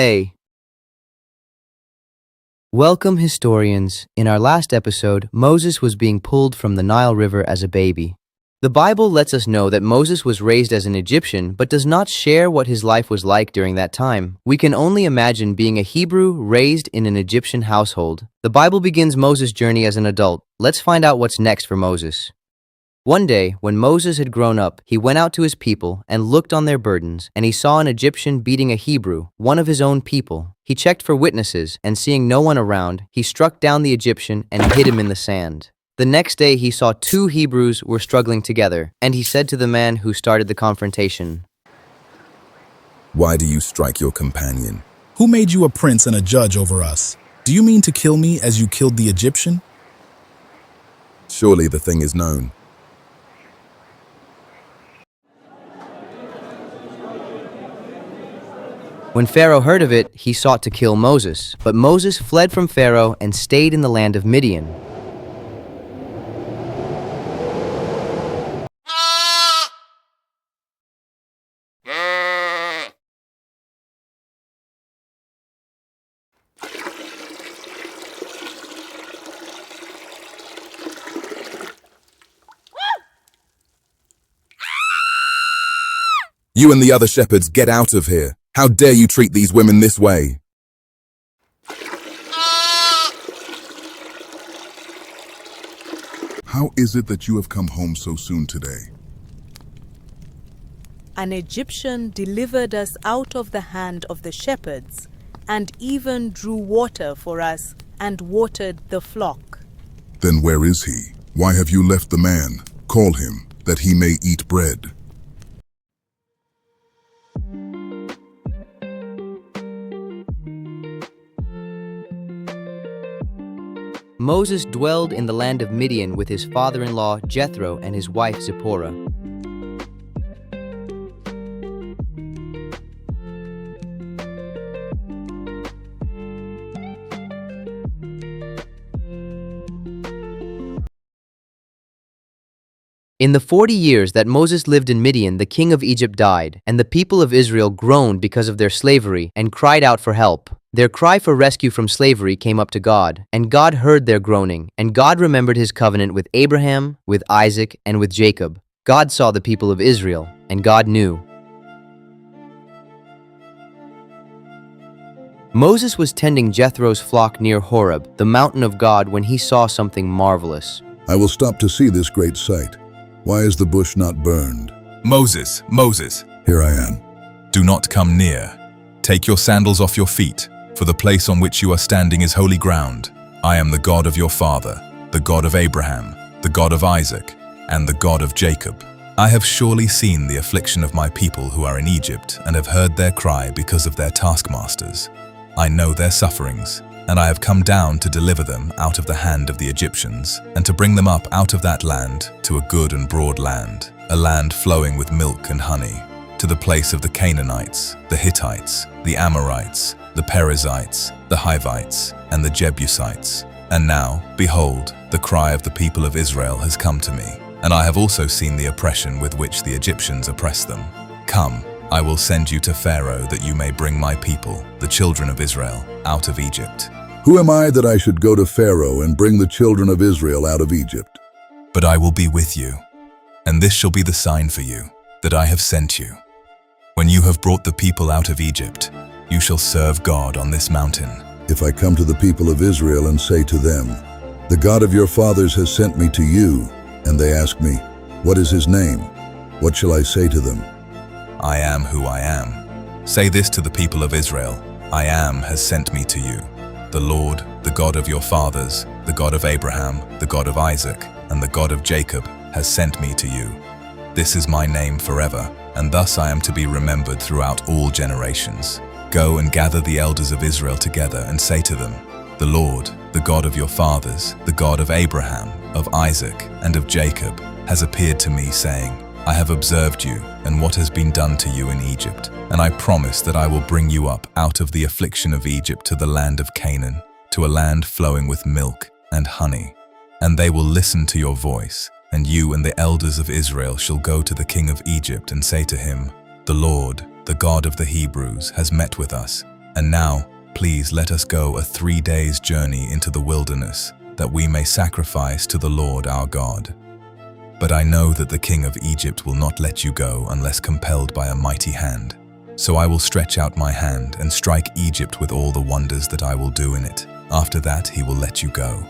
Hey. Welcome, historians. In our last episode, Moses was being pulled from the Nile River as a baby. The Bible lets us know that Moses was raised as an Egyptian but does not share what his life was like during that time. We can only imagine being a Hebrew raised in an Egyptian household. The Bible begins Moses' journey as an adult. Let's find out what's next for Moses. One day, when Moses had grown up, he went out to his people and looked on their burdens, and he saw an Egyptian beating a Hebrew, one of his own people. He checked for witnesses, and seeing no one around, he struck down the Egyptian and hid him in the sand. The next day he saw two Hebrews were struggling together, and he said to the man who started the confrontation, "Why do you strike your companion?" Who made you a prince and a judge over us? Do you mean to kill me as you killed the Egyptian? Surely the thing is known. When Pharaoh heard of it, he sought to kill Moses, but Moses fled from Pharaoh and stayed in the land of Midian. You and the other shepherds, get out of here. How dare you treat these women this way? How is it that you have come home so soon today? An Egyptian delivered us out of the hand of the shepherds, and even drew water for us and watered the flock. Then where is he? Why have you left the man? Call him, that he may eat bread. Moses dwelled in the land of Midian with his father-in-law Jethro and his wife Zipporah. In the 40 years that Moses lived in Midian, the king of Egypt died, and the people of Israel groaned because of their slavery and cried out for help. Their cry for rescue from slavery came up to God, and God heard their groaning, and God remembered his covenant with Abraham, with Isaac, and with Jacob. God saw the people of Israel, and God knew. Moses was tending Jethro's flock near Horeb, the mountain of God, when he saw something marvelous. I will stop to see this great sight. Why is the bush not burned? Moses, Moses, Here I am. do not come near. Take your sandals off your feet, for the place on which you are standing is holy ground. I am the God of your father, the God of Abraham, the God of Isaac, and the God of Jacob. I have surely seen the affliction of my people who are in Egypt, and have heard their cry because of their taskmasters. I know their sufferings, and I have come down to deliver them out of the hand of the Egyptians, and to bring them up out of that land to a good and broad land, a land flowing with milk and honey, to the place of the Canaanites, the Hittites, the Amorites, the Perizzites, the Hivites, and the Jebusites. And now, behold, the cry of the people of Israel has come to me, and I have also seen the oppression with which the Egyptians oppress them. Come, I will send you to Pharaoh that you may bring my people, the children of Israel, out of Egypt. Who am I that I should go to Pharaoh and bring the children of Israel out of Egypt? But I will be with you, and this shall be the sign for you, that I have sent you. When you have brought the people out of Egypt, you shall serve God on this mountain. If I come to the people of Israel and say to them, "The God of your fathers has sent me to you," and they ask me, "What is his name?" what shall I say to them? I am who I am. Say this to the people of Israel, I am has sent me to you. The Lord, the God of your fathers, the God of Abraham, the God of Isaac, and the God of Jacob, has sent me to you. This is my name forever, and thus I am to be remembered throughout all generations. Go and gather the elders of Israel together and say to them, The Lord, the God of your fathers, the God of Abraham, of Isaac, and of Jacob, has appeared to me, saying, I have observed you and what has been done to you in Egypt, and I promise that I will bring you up out of the affliction of Egypt to the land of Canaan, to a land flowing with milk and honey. And they will listen to your voice, and you and the elders of Israel shall go to the king of Egypt and say to him, The Lord, the God of the Hebrews, has met with us, And now, please let us go a 3 days' journey into the wilderness, that we may sacrifice to the Lord our God. But I know that the king of Egypt will not let you go unless compelled by a mighty hand. So I will stretch out my hand and strike Egypt with all the wonders that I will do in it. After that he will let you go.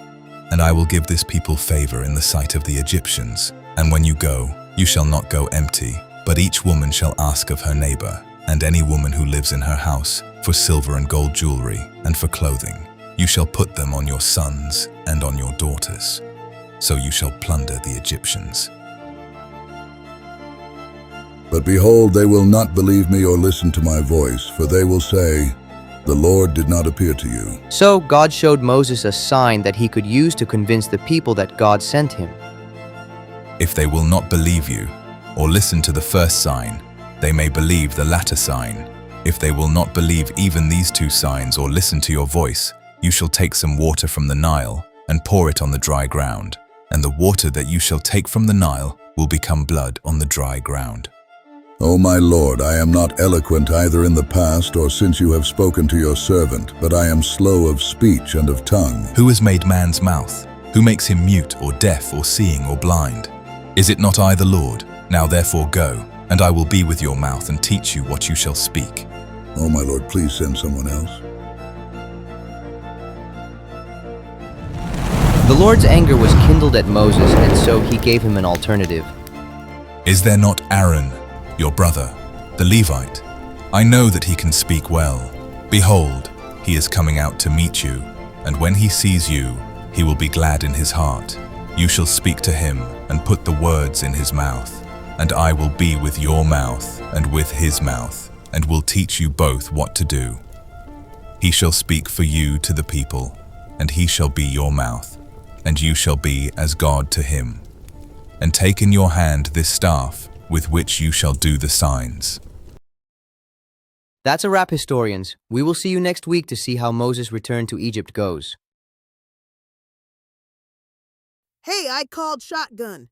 And I will give this people favor in the sight of the Egyptians. And when you go, you shall not go empty, but each woman shall ask of her neighbor, and any woman who lives in her house, for silver and gold jewelry, and for clothing. You shall put them on your sons and on your daughters. So you shall plunder the Egyptians. But behold, they will not believe me or listen to my voice, for they will say, the Lord did not appear to you. So God showed Moses a sign that he could use to convince the people that God sent him. If they will not believe you, or listen to the first sign, they may believe the latter sign. If they will not believe even these 2 signs or listen to your voice, you shall take some water from the Nile and pour it on the dry ground, and the water that you shall take from the Nile will become blood on the dry ground. O my Lord, I am not eloquent either in the past or since you have spoken to your servant, but I am slow of speech and of tongue. Who has made man's mouth? Who makes him mute or deaf or seeing or blind? Is it not I the Lord? Now therefore go, and I will be with your mouth and teach you what you shall speak. O my Lord, please send someone else. The Lord's anger was kindled at Moses, and so he gave him an alternative. Is there not Aaron, your brother, the Levite? I know that he can speak well. Behold, he is coming out to meet you, and when he sees you, he will be glad in his heart. You shall speak to him and put the words in his mouth, and I will be with your mouth and with his mouth, and will teach you both what to do. He shall speak for you to the people, and he shall be your mouth, and you shall be as God to him. And take in your hand this staff, with which you shall do the signs. That's a wrap, historians. We will see you next week to see how Moses' return to Egypt goes. Hey, I called shotgun.